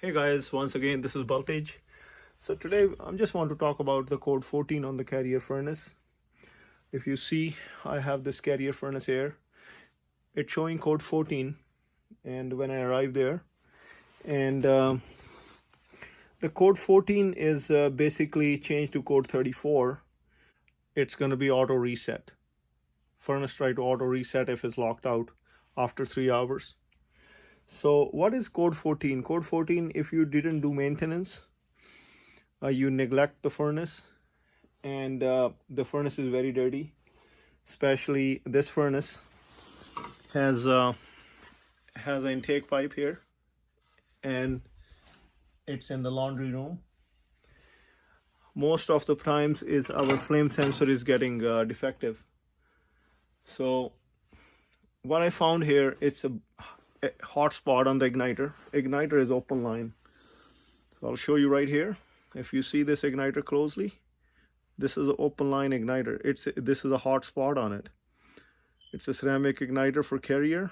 Hey guys, once again this is Baltej. So today I just want to talk about the code 14 on the carrier furnace. If you see, I have this carrier furnace here. It's showing code 14, and when I arrive there, and the code 14 is basically changed to code 34. It's going to be auto reset. Furnace try to auto reset if it's locked out after 3 hours. So what is code 14? Code 14, if you didn't do maintenance, you neglect the furnace, and the furnace is very dirty. Especially this furnace has an intake pipe here, and it's in the laundry room. Most of the times is our flame sensor is getting defective. So what I found here, it's a hot spot on the igniter. Igniter is open line. So I'll show you right here. If you see this igniter closely, this is an open line igniter. This is a hot spot on it. It's a ceramic igniter for carrier.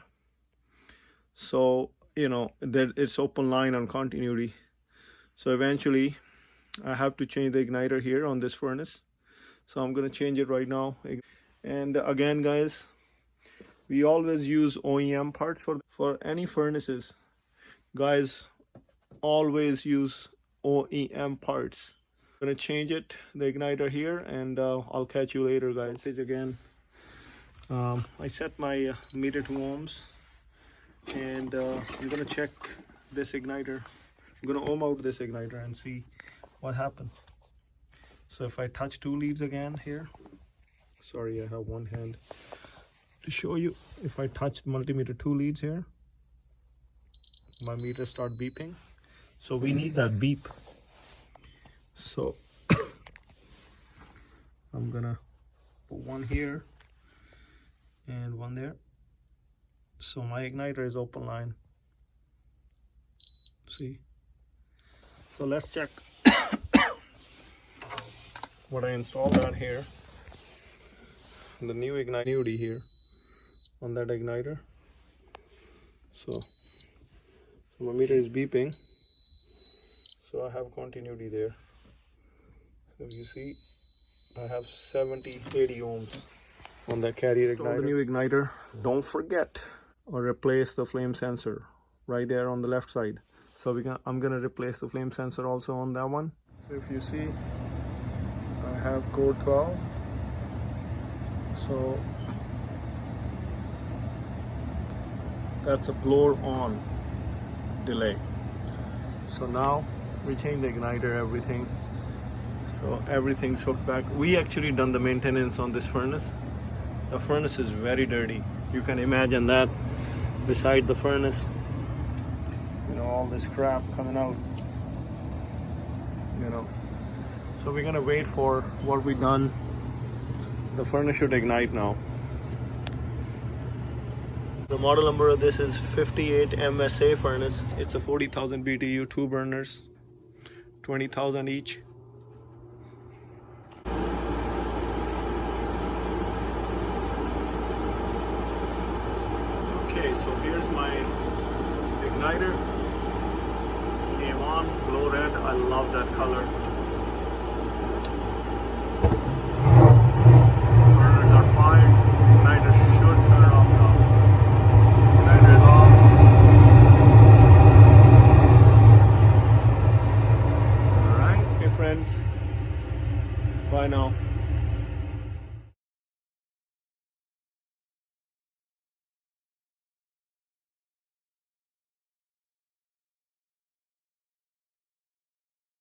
So, that it's open line on continuity. So eventually I have to change the igniter here on this furnace. So I'm going to change it right now. And again, guys, we always use OEM parts for any furnaces. Guys, always use OEM parts. I'm gonna change the igniter here, and I'll catch you later, guys. Again, I set my meter to ohms, and I'm gonna check this igniter. I'm gonna ohm out this igniter and see what happens. So if I touch 2 leads again here, sorry, I have one hand to show you. If I touch the multimeter 2 leads here, my meter start beeping. So we need that beep. So I'm gonna put one here and one there. So my igniter is open line. See? So let's check what I installed on here. The new igniter here on that igniter. So my meter is beeping, so I have continuity there. So you see, I have 70-80 ohms on that carrier igniter. The new igniter. Don't forget or replace the flame sensor right there on the left side. So I'm gonna replace the flame sensor also on that one. So if you see, I have code 12. So that's a blower on delay. So now we change the igniter, everything. So everything's hooked back. We actually done the maintenance on this furnace. The furnace is very dirty. You can imagine that beside the furnace, all this crap coming out, So we're gonna wait for what we done. The furnace should ignite now. The model number of this is 58 MSA furnace. It's a 40,000 BTU, 2 burners, 20,000 each. Okay, so here's my igniter. Came on, glow red. I love that color. Burners are fired. Igniter should turn off now. Friends, bye now.